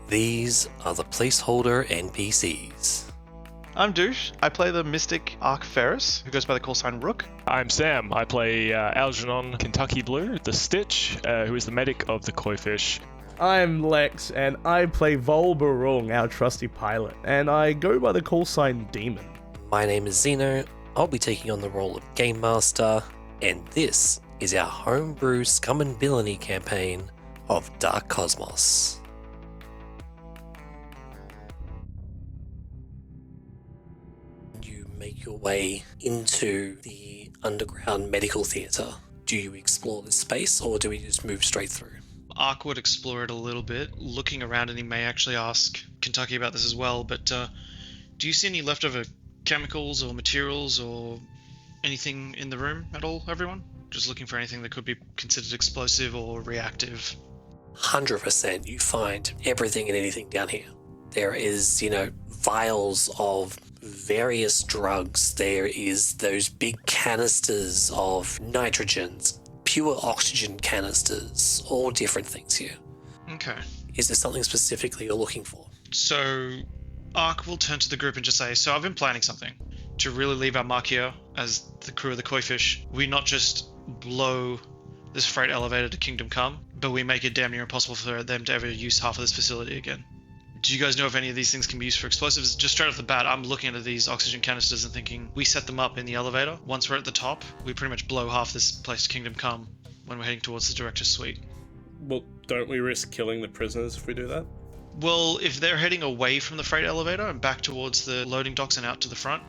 These are the Placeholder NPCs. I'm Douche. I play the mystic Arc Ferris, who goes by the call sign Rook. I'm Sam. I play Algernon Kentucky Blue, the Stitch, who is the medic of the Koi Fish. I'm Lex, and I play Volbarung, our trusty pilot, and I go by the call sign Demon. My name is Zeno. I'll be taking on the role of Game Master, and this is our homebrew Scum Villainy campaign of Dark Cosmos. You make your way into the underground medical theatre. Do you explore this space, or do we just move straight through? Ark would explore it a little bit, looking around, and he may actually ask Kentucky about this as well, but do you see any leftover chemicals or materials or anything in the room at all, everyone? Just looking for anything that could be considered explosive or reactive. 100%. You find everything and anything down here. There is, vials of various drugs. There is those big canisters of nitrogens, pure oxygen canisters, all different things here. Okay. Is there something specifically you're looking for? So, Ark will turn to the group and just say, so I've been planning something to really leave our mark here as the crew of the Koi Fish. We not just blow this freight elevator to Kingdom Come, but we make it damn near impossible for them to ever use half of this facility again. Do you guys know if any of these things can be used for explosives? Just straight off the bat, I'm looking at these oxygen canisters and thinking, we set them up in the elevator. Once we're at the top, we pretty much blow half this place to Kingdom Come when we're heading towards the director's suite. Well, don't we risk killing the prisoners if we do that? Well, if they're heading away from the freight elevator and back towards the loading docks and out to the front,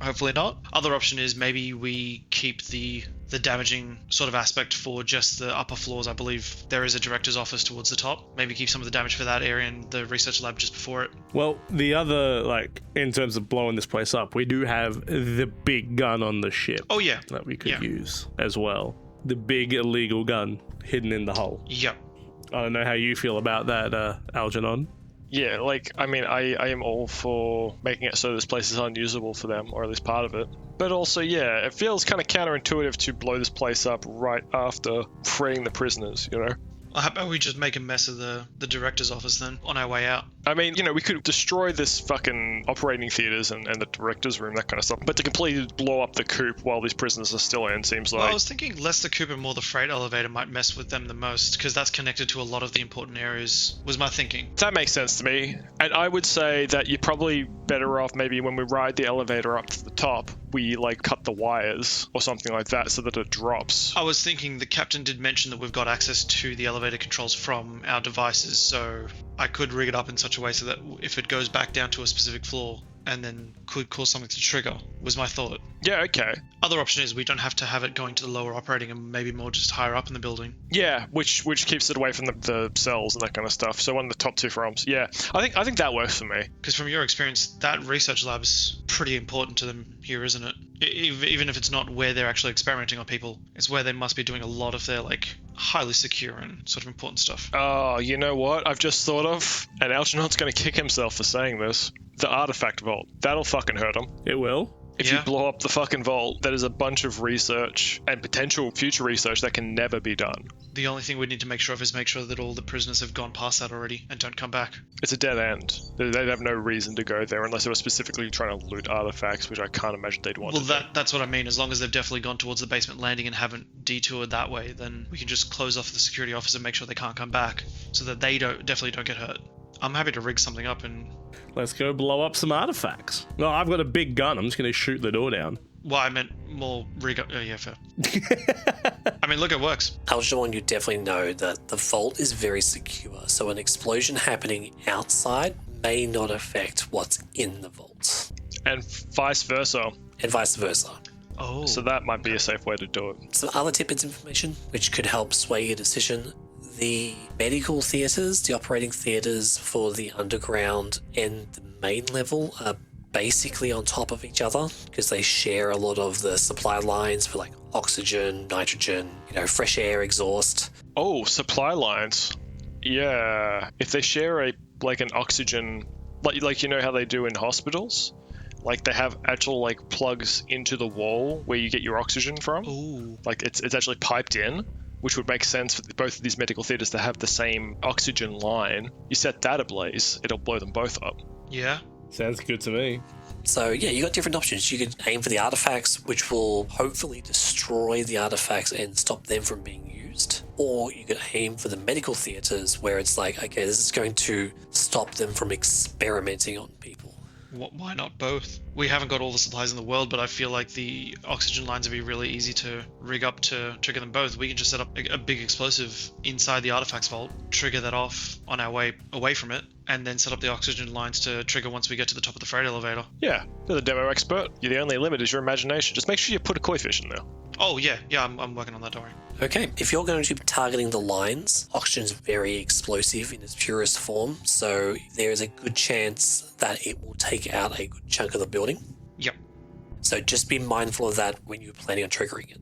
hopefully not. Other option is maybe we keep the damaging sort of aspect for just the upper floors. I believe there is a director's office towards the top. Maybe keep some of the damage for that area and the research lab just before it. Well, the other, in terms of blowing this place up, we do have the big gun on the ship. Oh, yeah. That we could use as well. The big illegal gun hidden in the hull. Yep. I don't know how you feel about that, Algernon. Yeah, I am all for making it so this place is unusable for them, or at least part of it. But also, yeah, it feels kind of counterintuitive to blow this place up right after freeing the prisoners, Well, how about we just make a mess of the director's office then, on our way out? I mean, we could destroy this fucking operating theaters and the director's room, that kind of stuff. But to completely blow up the Coop while these prisoners are still in seems like... Well, I was thinking less the Coop and more the freight elevator might mess with them the most, because that's connected to a lot of the important areas, was my thinking. That makes sense to me. And I would say that you're probably better off maybe when we ride the elevator up to the top, we cut the wires or something like that so that it drops. I was thinking the captain did mention that we've got access to the elevator controls from our devices, so I could rig it up in such a way so that if it goes back down to a specific floor and then could cause something to trigger, was my thought. Yeah, okay. Other option is we don't have to have it going to the lower operating and maybe more just higher up in the building. Yeah, which keeps it away from the cells and that kind of stuff. So one of the top two rooms. Yeah, I think that works for me. Because from your experience, that research lab is pretty important to them here, isn't it? Even if it's not where they're actually experimenting on people, it's where they must be doing a lot of their highly secure and sort of important stuff. Oh, you know what I've just thought of? And Algernon's going to kick himself for saying this. The artifact vault. That'll fucking hurt him. It will? If you blow up the fucking vault, that is a bunch of research and potential future research that can never be done. The only thing we need to make sure of is make sure that all the prisoners have gone past that already and don't come back. It's a dead end. They'd have no reason to go there unless they were specifically trying to loot artifacts, which I can't imagine they'd want to do. That's what I mean. As long as they've definitely gone towards the basement landing and haven't detoured that way, then we can just close off the security office and make sure they can't come back so that they definitely don't get hurt. I'm happy to rig something up and... Let's go blow up some artifacts. No, I've got a big gun. I'm just going to shoot the door down. Well, I meant more rig up... Oh, yeah, fair. I mean, look, it works. Algernon, you definitely know that the vault is very secure, so an explosion happening outside may not affect what's in the vault. And vice versa. And vice versa. Oh. So that might be a safe way to do it. Some other tidbits information which could help sway your decision. The medical theatres, the operating theatres for the underground and the main level are basically on top of each other because they share a lot of the supply lines for oxygen, nitrogen, fresh air, exhaust. Oh, supply lines. Yeah. If they share an oxygen, like how they do in hospitals? They have actual plugs into the wall where you get your oxygen from. Ooh. It's actually piped in. which would make sense for both of these medical theaters to have the same oxygen line. You set that ablaze, it'll blow them both up. Yeah. Sounds good to me. So yeah, you got different options. You could aim for the artifacts, which will hopefully destroy the artifacts and stop them from being used. Or you could aim for the medical theaters, where it's like, okay, this is going to stop them from experimenting on people. Why not both? We haven't got all the supplies in the world, but I feel like the oxygen lines would be really easy to rig up to trigger them both. We can just set up a big explosive inside the artifacts vault, trigger that off on our way away from it, and then set up the oxygen lines to trigger once we get to the top of the freight elevator. Yeah, you're the demo expert. You're the only limit is your imagination. Just make sure you put a koi fish in there. Oh, yeah, I'm working on that, don't worry. Okay, if you're going to be targeting the lines, oxygen's very explosive in its purest form, so there is a good chance that it will take out a good chunk of the building. Yep. So just be mindful of that when you're planning on triggering it.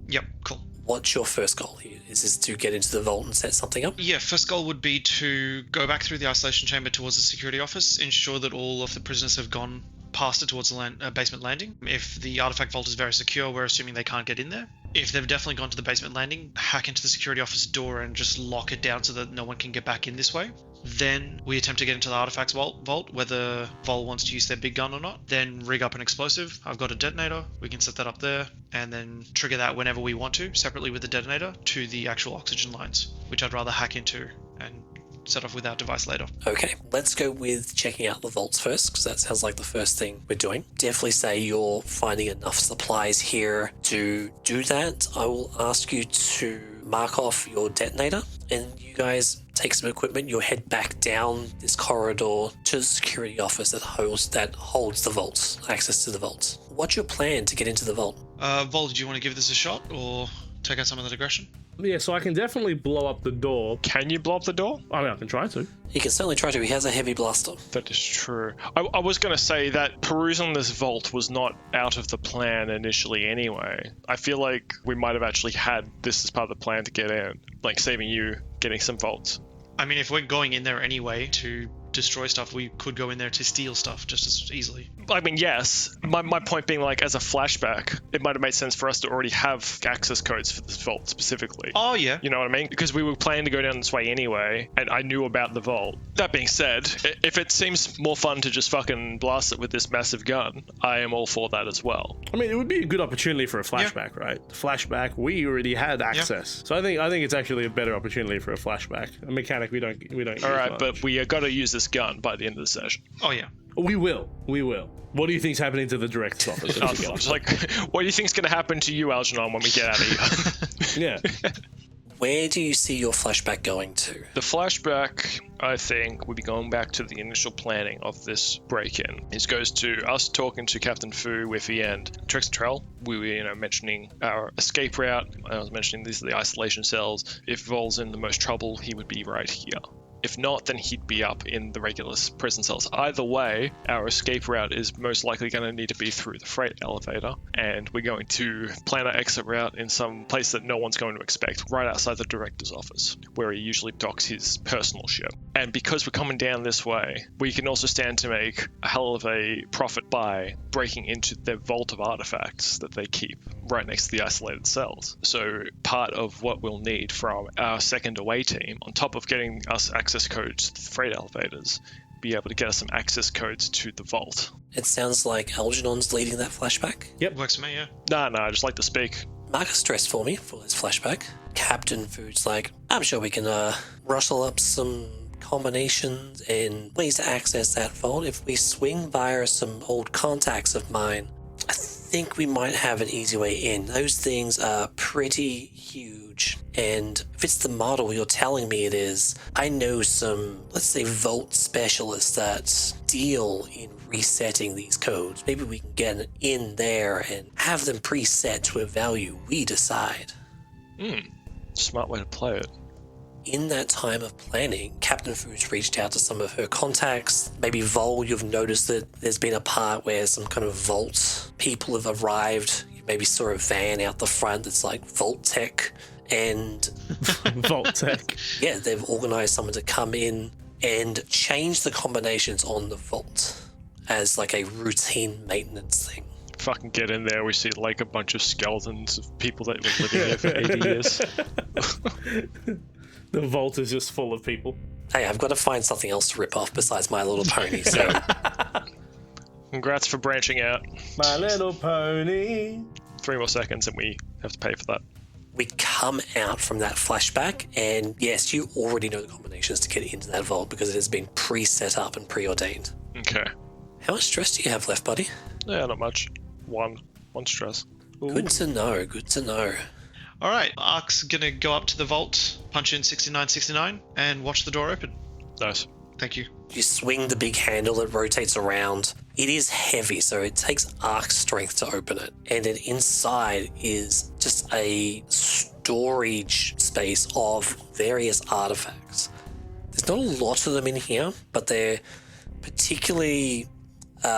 Yep, cool. What's your first goal here? Is this to get into the vault and set something up? Yeah, first goal would be to go back through the isolation chamber towards the security office, ensure that all of the prisoners have gone past it towards the basement landing. If the artifact vault is very secure, we're assuming they can't get in there. If they've definitely gone to the basement landing, hack into the security office door and just lock it down so that no one can get back in this way. Then we attempt to get into the artifacts vault, whether Vol wants to use their big gun or not. Then rig up an explosive. I've got a detonator. We can set that up there and then trigger that whenever we want to, separately with the detonator, to the actual oxygen lines, which I'd rather hack into and set off with our device later. Okay, let's go with checking out the vaults first, because that sounds like the first thing we're doing. Definitely say you're finding enough supplies here to do that. I will ask you to mark off your detonator, and you guys take some equipment. You'll head back down this corridor to the security office that holds the vaults, access to the vaults. What's your plan to get into the vault? Vol, do you want to give this a shot or take out some of that aggression? Yeah, so I can definitely blow up the door. Can you blow up the door? I mean, I can try to. He can certainly try to. He has a heavy blaster. That is true. I was going to say that perusing this vault was not out of the plan initially anyway. I feel like we might have actually had this as part of the plan to get in, like saving you getting some vaults. I mean, if we're going in there anyway to destroy stuff, we could go in there to steal stuff just as easily. I mean, yes. My point being, like, as a flashback, it might have made sense for us to already have access codes for this vault specifically. Oh, yeah. You know what I mean? Because we were planning to go down this way anyway, and I knew about the vault. That being said, if it seems more fun to just fucking blast it with this massive gun, I am all for that as well. I mean, it would be a good opportunity for a flashback, right? Flashback, we already had access. So I think it's actually a better opportunity for a flashback. A mechanic we don't All right, use much. but we got to use this gun by the end of the session. Oh, yeah. We will. What do you think's happening to the director's office? It's like, what do you think's going to happen to you, Algernon, when we get out of here? Yeah. Where do you see your flashback going to? The flashback, I think, would be going back to the initial planning of this break-in. It goes to us talking to Captain Fu, Whiffy, and Trex and Trell. We were, mentioning our escape route. I was mentioning these are the isolation cells. If Vol's in the most trouble, he would be right here. If not, then he'd be up in the regular prison cells. Either way, our escape route is most likely going to need to be through the freight elevator, and we're going to plan our exit route in some place that no one's going to expect, right outside the director's office, where he usually docks his personal ship. And because we're coming down this way, we can also stand to make a hell of a profit by breaking into their vault of artifacts that they keep right next to the isolated cells. So part of what we'll need from our second away team, on top of getting us access codes to the freight elevators, be able to get us some access codes to the vault. It sounds like Algernon's leading that flashback. Yep. Works for me, yeah. No, I just like to speak. Mark a stress for me for this flashback. Captain Food's like, I'm sure we can rustle up some combinations and ways to access that vault. If we swing via some old contacts of mine, I think we might have an easy way in. Those things are pretty huge, and if it's the model you're telling me it is, I know some, let's say, vault specialists that deal in resetting these codes. Maybe we can get in there and have them preset to a value we decide. Smart way to play it. In that time of planning, Captain Food's reached out to some of her contacts. Maybe Vol, you've noticed that there's been a part where some kind of vault people have arrived. You maybe saw a van out the front that's like Vault Tech, and Vault Tech. yeah, they've organized someone to come in and change the combinations on the vault as like a routine maintenance thing. fucking get in there. We see like a bunch of skeletons of people that have been living here for 80 years. The vault is just full of people. Hey, I've got to find something else to rip off besides My Little Pony. So Congrats for branching out. My Little Pony. 3 more seconds and we have to pay for that. we come out from that flashback, and yes, you already know the combinations to get into that vault because it has been pre-set up and preordained. Okay. How much stress do you have left, buddy? Yeah, not much. One stress. Good to know, good to know. All right, Ark's gonna go up to the vault, punch in 6969, and watch the door open. Nice. Thank you. You swing the big handle that rotates around. It is heavy, so it takes Ark's strength to open it. And then inside is just a storage space of various artifacts. There's not a lot of them in here, but they're particularly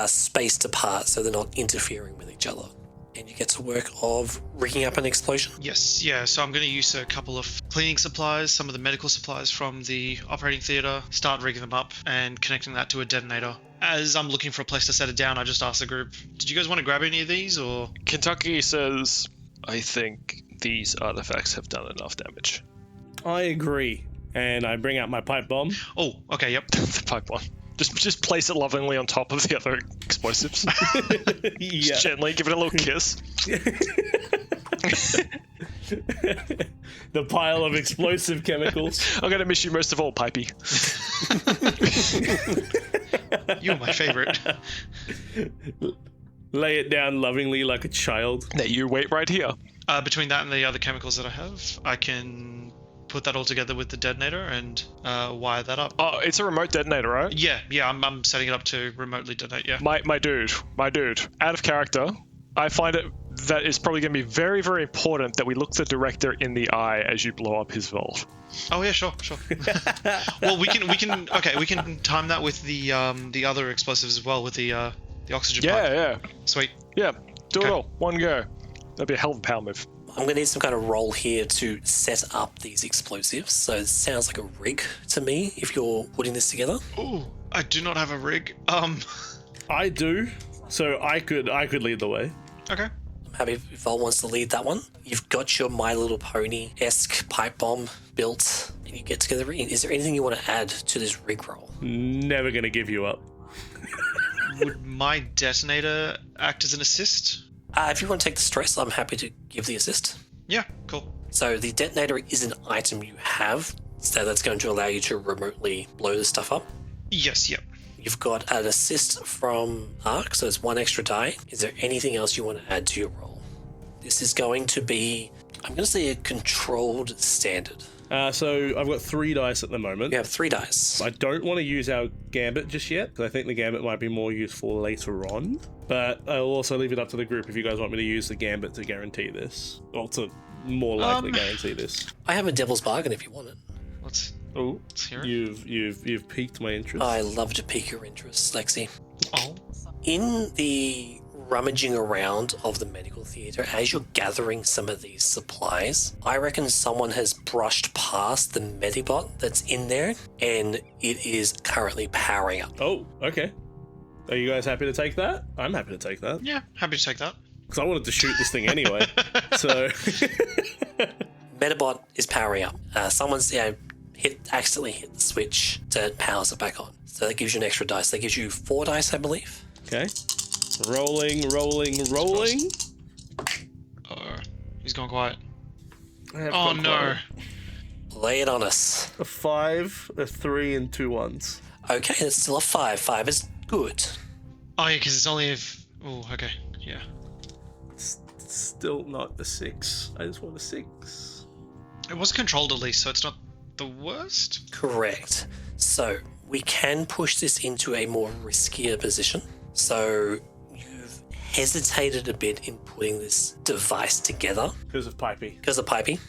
spaced apart so they're not interfering with each other. And you get to work of rigging up an explosion. Yes, yeah, so I'm going to use a couple of cleaning supplies, some of the medical supplies from the operating theatre, start rigging them up and connecting that to a detonator. As I'm looking for a place to set it down, I just asked the group, did you guys want to grab any of these, or...? Kentucky says, I think these artifacts have done enough damage. I agree. And I bring out my pipe bomb. Oh, okay, yep. The pipe one. Just place it lovingly on top of the other explosives. Yeah. Just gently give it a little kiss. The pile of explosive chemicals. I'm gonna miss you most of all, Pipey. You're my favorite. Lay it down lovingly like a child. Now you wait right here. Between that and the other chemicals that I have, I can put that all together with the detonator and wire that up. Oh, it's a remote detonator, right? Yeah, I'm setting it up to remotely detonate, yeah. My dude, out of character, I find it that it's probably going to be very, very important that we look the director in the eye as you blow up his vault. Oh yeah, sure. Well, we can time that with the other explosives as well, with the oxygen pipe. Yeah. Sweet. Yeah, do it Okay. all. One go. That'd be a hell of a power move. I'm going to need some kind of roll here to set up these explosives. So it sounds like a rig to me if you're putting this together. Ooh, I do not have a rig. I do, so I could lead the way. Okay. I'm happy if Vol wants to lead that one. You've got your My Little Pony-esque pipe bomb built, and you get together. Is there anything you want to add to this rig roll? Never gonna give you up. Would my detonator act as an assist? If you want to take the stress, I'm happy to give the assist. Yeah, cool. So the detonator is an item you have, so that's going to allow you to remotely blow this stuff up. Yes, yep. You've got an assist from Ark, so it's one extra die. Is there anything else you want to add to your roll? This is going to be, I'm going to say, a controlled standard. So I've got 3 dice at the moment. You have 3 dice. I don't want to use our gambit just yet, because I think the gambit might be more useful later on. But I'll also leave it up to the group if you guys want me to use the gambit to guarantee this. Or to more likely guarantee this. I have a devil's bargain if you want it. Let's hear it. You've piqued my interest. I love to pique your interest, Lexi. Oh. In the rummaging around of the medical theatre, as you're gathering some of these supplies, I reckon someone has brushed past the Medibot that's in there, and it is currently powering up. Oh, okay. Are you guys happy to take that? I'm happy to take that. Yeah, happy to take that. Because I wanted to shoot this thing anyway. So... Medibot is powering up. Someone's accidentally hit the switch to power it back on. So that gives you an extra dice. That gives you 4 dice, I believe. Okay. Rolling. Oh, he's gone quiet. I have Oh gone no. quiet. Lay it on us. A 5, a 3, and 2 1s. Okay, that's still a 5. 5 is good. Oh yeah, because it's only if... Oh, okay. Yeah. Still not a 6. I just want a 6. It was controlled at least, so it's not the worst. Correct. So we can push this into a more riskier position. So you've hesitated a bit in putting this device together Because of Pipey. because of Pipey.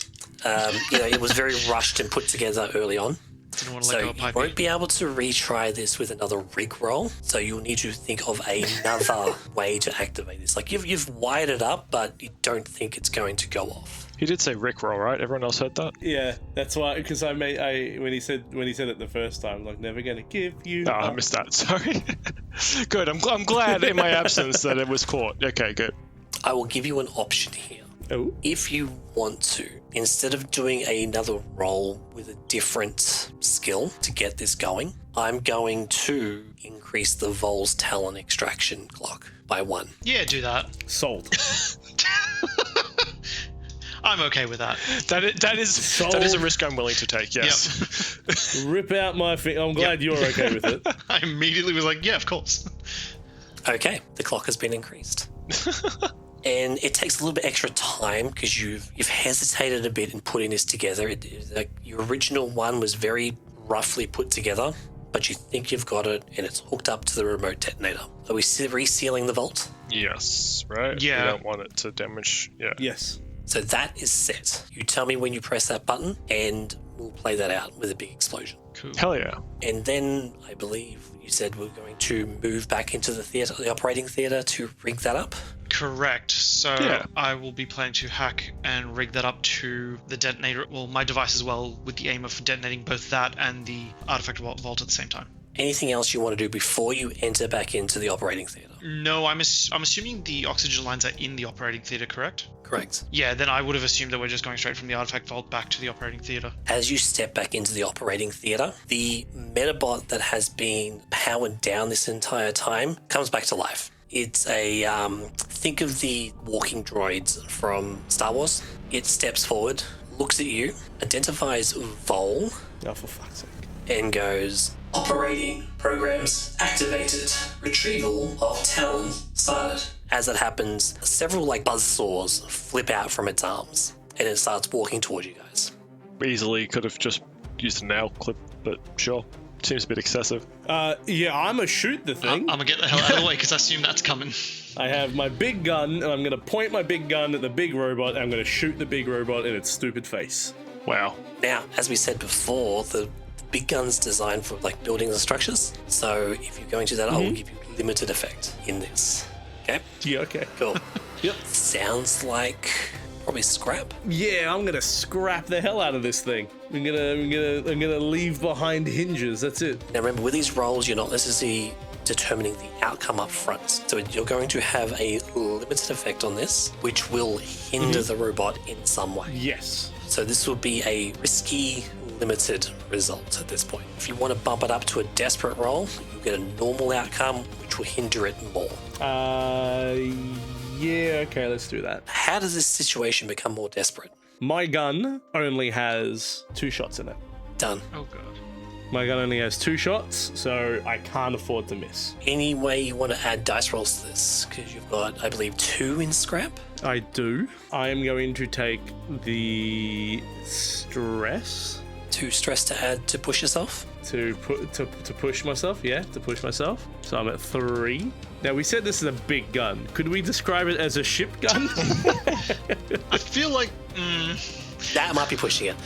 It was very rushed and put together early on. Didn't want to So let go you of Pipey. won't be able to retry this with another rig roll. So you'll need to think of another way to activate this. Like you've wired it up, but you don't think it's going to go off. He did say Rickroll, right? Everyone else heard that? Yeah, that's why. Because when he said it the first time, like never gonna give you. No, I missed that. Sorry. Good. I'm glad in my absence that it was caught. Okay, good. I will give you an option here. Oh. If you want to, instead of doing another roll with a different skill to get this going, I'm going to increase the Vol's Talon extraction clock by 1. Yeah, do that. Sold. I'm okay with that. That is a risk I'm willing to take. Yes. Rip out my finger. I'm glad you're okay with it. I immediately was like, yeah, of course. Okay, the clock has been increased. And it takes a little bit extra time because you've hesitated a bit in putting this together. Your original one was very roughly put together, but you think you've got it, and it's hooked up to the remote detonator. Are we resealing the vault? Yes. Right. Yeah. You don't want it to damage. Yeah. Yes. So that is set. You tell me when you press that button, and we'll play that out with a big explosion. Cool. Hell yeah. And then I believe you said we're going to move back into the operating theater to rig that up. Correct. So Yeah. I will be planning to hack and rig that up to the detonator, well, my device as well, with the aim of detonating both that and the artifact vault at the same time. Anything else you want to do before you enter back into the operating theater? No, I'm assuming the oxygen lines are in the operating theater, correct? Correct. Yeah, then I would have assumed that we're just going straight from the artifact vault back to the operating theater. As you step back into the operating theater, the Medibot that has been powered down this entire time comes back to life. It's a, think of the walking droids from Star Wars. It steps forward, looks at you, identifies Vol, Oh, for fuck's sake. and goes, "Operating programs activated. Retrieval of Talon started." As that happens, several buzzsaws flip out from its arms, and it starts walking towards you guys. Easily could have just used a nail clip, but sure. Seems a bit excessive. Yeah, I'm gonna shoot the I'm thing. gonna get the hell out of the way because I assume that's coming. I have my big gun, and I'm gonna point my big gun at the big robot, and I'm gonna shoot the big robot in its stupid face. Wow. Now, as we said before, the big gun's designed for buildings and structures. So if you're going to that, I will give you limited effect in this. Okay? Yeah, okay. Cool. Yep. Sounds like probably scrap. Yeah, I'm gonna scrap the hell out of this thing. I'm gonna leave behind hinges. That's it. Now remember, with these rolls, you're not necessarily determining the outcome up front. So you're going to have a limited effect on this, which will hinder the robot in some way. Yes. So this will be a risky, limited result at this point. If you want to bump it up to a desperate roll, you'll get a normal outcome, which will hinder it more. Yeah, okay, let's do that. How does this situation become more desperate? My gun only has 2 shots in it. Done. Oh god. My gun only has 2 shots, so I can't afford to miss. Any way you want to add dice rolls to this? Because you've got, I believe, 2 in scrap. I do. I am going to take the stress 2 stress to add to push yourself. to push myself. Yeah, to push myself. So I'm at 3. Now we said this is a big gun. Could we describe it as a ship gun? I feel like. That might be pushing it.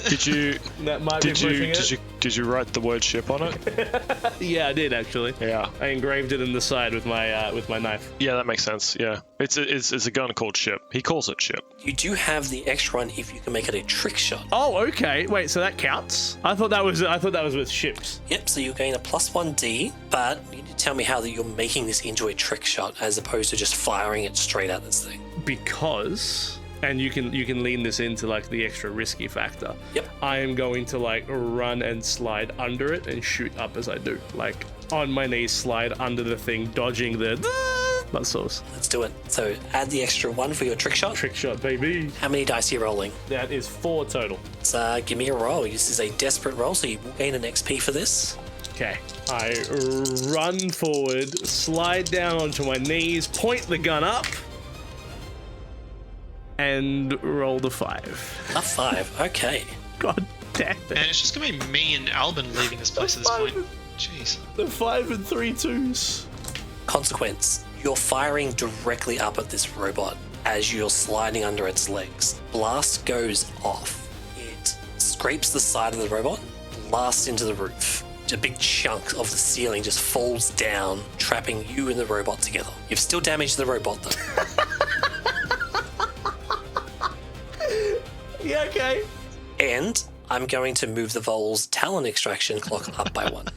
Did you That might be pushing it. did you write the word ship on it? Yeah, I did actually. Yeah. I engraved it in the side with my knife. Yeah, that makes sense. Yeah. It's a gun called ship. He calls it ship. You do have the extra one if you can make it a trick shot. Oh, okay. Wait, so that counts? I thought that was with ships. Yep, so you're getting a +1d, but you need to tell me how that you're making this into a trick shot as opposed to just firing it straight at this thing. Because, and you can lean this into the extra risky factor. Yep. I am going to run and slide under it and shoot up as I do. On my knees, slide under the thing, dodging the buzzsaws. Let's do it. So add the extra 1 for your trick shot. Trick shot, baby. How many dice are you rolling? That is 4 total. So give me a roll. This is a desperate roll, so you will gain an XP for this. Okay. I run forward, slide down onto my knees, point the gun up, and roll the 5. A 5. Okay. God damn it. Man, it's just gonna be me and Albin leaving this place at this point. Jeez. The 5 and 3 2s. Consequence. You're firing directly up at this robot as you're sliding under its legs. Blast goes off. It scrapes the side of the robot, blasts into the roof. A big chunk of the ceiling just falls down, trapping you and the robot together. You've still damaged the robot, though. Yeah, okay. And I'm going to move the Vol's Talon extraction clock up by 1.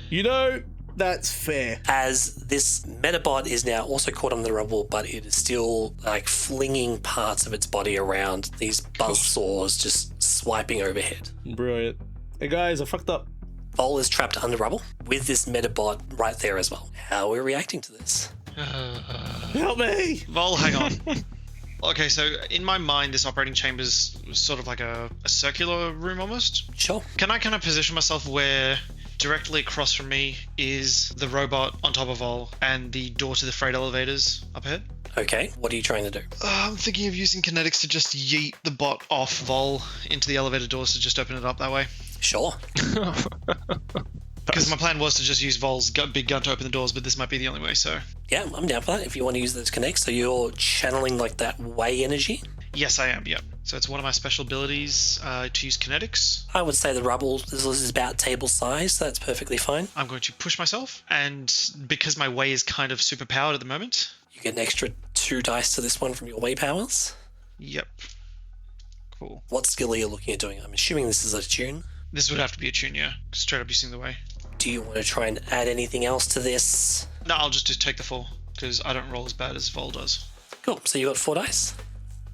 You know, that's fair. As this Medibot is now also caught on the rubble, but it is still like flinging parts of its body around, these buzzsaws just swiping overhead. Brilliant. Hey guys, I fucked up. Vol is trapped under rubble with this Medibot right there as well. How are we reacting to this? Help me! Vol, hang on. Okay, so in my mind, this operating chamber is sort of like a circular room almost. Sure. Can I kind of position myself where directly across from me is the robot on top of Vol and the door to the freight elevators up ahead? Okay, what are you trying to do? I'm thinking of using kinetics to just yeet the bot off Vol into the elevator doors to just open it up that way. Sure. Because my plan was to just use Vol's big gun to open the doors, but this might be the only way, so... Yeah, I'm down for that if you want to use those connects. So you're channeling like that way energy? Yes, I am, yeah. So it's one of my special abilities to use kinetics. I would say the rubble is about table size, so that's perfectly fine. I'm going to push myself, and because my way is kind of super powered at the moment... You get an extra 2 dice to this one from your way powers. Yep. Cool. What skill are you looking at doing? I'm assuming this is a tune. This would have to be a tune, yeah. Straight up using the way. Do you want to try and add anything else to this? No, I'll just take the 4, because I don't roll as bad as Vol does. Cool, so you got 4 dice.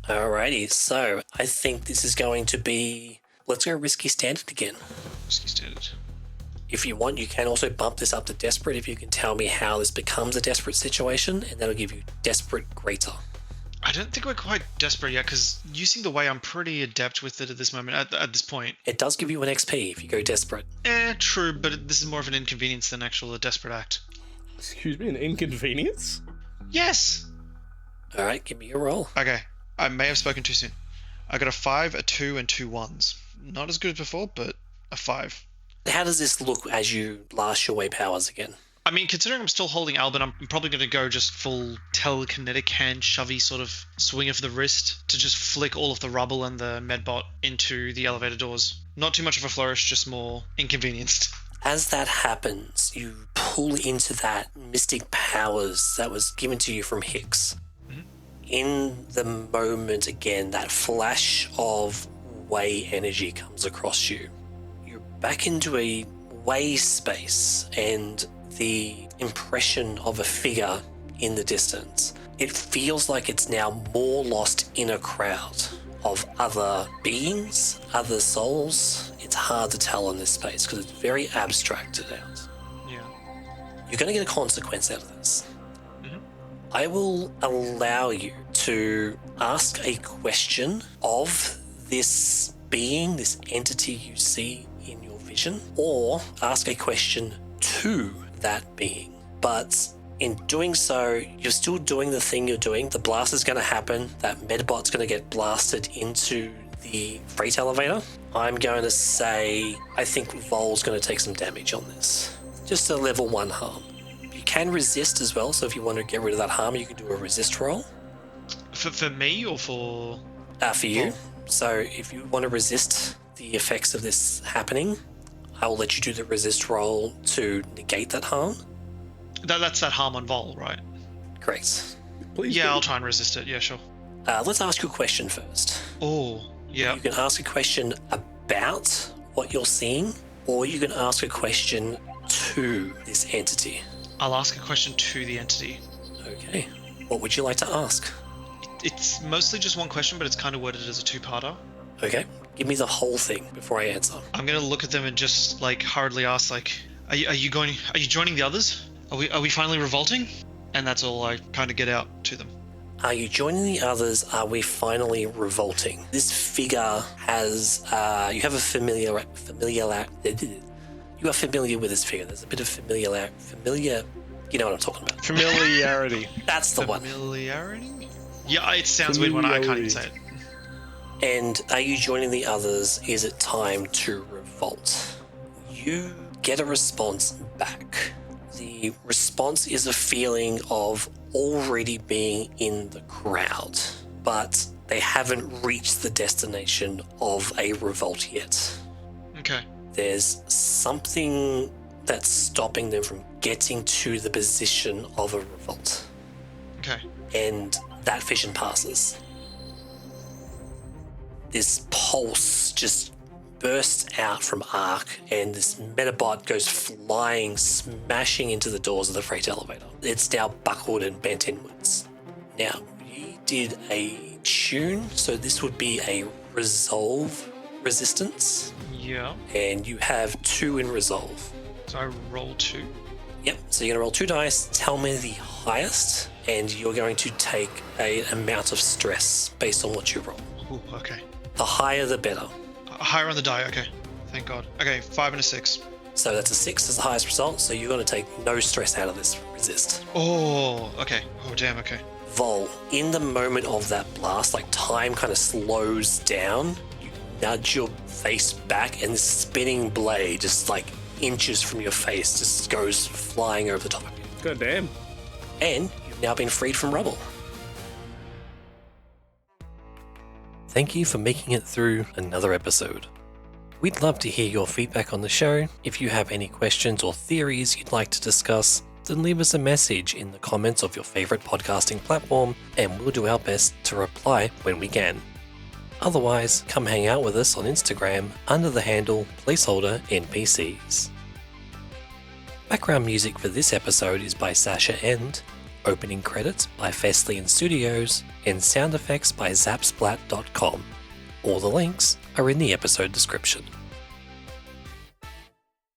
Alrighty, so I think this is going to be... Let's go risky standard again. Risky standard. If you want, you can also bump this up to desperate if you can tell me how this becomes a desperate situation, and that'll give you desperate greater. I don't think we're quite desperate yet, because using the way, I'm pretty adept with it at this moment, at this point. It does give you an XP if you go desperate. True, but this is more of an inconvenience than actual a desperate act. Excuse me, an inconvenience? Yes! Alright, give me your roll. Okay, I may have spoken too soon. I got a 5, a 2, and 2 1s. Not as good as before, but a 5. How does this look as you lash your way powers again? I mean, considering I'm still holding Albin, I'm probably going to go just full telekinetic hand shovey sort of swing of the wrist to just flick all of the rubble and the medbot into the elevator doors. Not too much of a flourish, just more inconvenienced. As that happens, you pull into that mystic powers that was given to you from Hicks. Mm-hmm. In the moment again, that flash of way energy comes across you. You're back into a way space and the impression of a figure in the distance. It feels like it's now more lost in a crowd of other beings, other souls. It's hard to tell in this space because it's very abstracted out. Yeah. You're going to get a consequence out of this. Mm-hmm. I will allow you to ask a question of this being, this entity you see in your vision, or ask a question to that being. But in doing so, you're still doing the thing you're doing. The blast is going to happen. That Medibot's going to get blasted into the freight elevator. I'm going to say I think Vol's going to take some damage on this. Just a level 1 harm. You can resist as well, so if you want to get rid of that harm, you can do a resist roll. For me or for... For you. So if you want to resist the effects of this happening, I will let you do the resist roll to negate that harm. That's that harm on Vol, right? Correct. Please Yeah, do. I'll try and resist it. Yeah, sure. Let's ask you a question first. Oh, yeah. You can ask a question about what you're seeing, or you can ask a question to this entity. I'll ask a question to the entity. Okay. What would you like to ask? It's mostly just one question, but it's kind of worded as a 2-parter. Okay. Give me the whole thing before I answer. I'm gonna look at them and just like hurriedly ask, like, are you joining the others? Are we finally revolting? And that's all I kind of get out to them. Are you joining the others? Are we finally revolting? This figure has, you have a familiar, you are familiar with this figure. There's a bit of familiar, you know what I'm talking about. Familiarity. That's the one. Familiarity? Yeah, it sounds weird when I can't even say it. And are you joining the others? Is it time to revolt? You get a response back. The response is a feeling of already being in the crowd, but they haven't reached the destination of a revolt yet. Okay. there's something that's stopping them from getting to the position of a revolt. Okay. And that vision passes. This pulse just bursts out from Ark, and this Medibot goes flying, smashing into the doors of the freight elevator. It's now buckled and bent inwards. Now, you did a tune, so this would be a resolve resistance, Yeah. and you have 2 in resolve. So I roll 2. Yep, so you're going to roll 2 dice, tell me the highest, and you're going to take an amount of stress based on what you roll. Ooh, okay. The higher the better. Higher on the die, okay. Thank God. Okay, 5 and a 6. So that's a 6 as the highest result, so you're going to take no stress out of this resist. Oh, okay. Oh, damn, okay. Vol, in the moment of that blast, like time kind of slows down, you nudge your face back, and this spinning blade just like inches from your face just goes flying over the top of you. God damn. And you've now been freed from rubble. Thank you for making it through another episode. We'd love to hear your feedback on the show. If you have any questions or theories you'd like to discuss, then leave us a message in the comments of your favorite podcasting platform, and we'll do our best to reply when we can. Otherwise, come hang out with us on Instagram under the handle Placeholder NPCs. Background music for this episode is by Sasha End, opening credits by Feslian Studios, and sound effects by Zapsplat.com. All the links are in the episode description.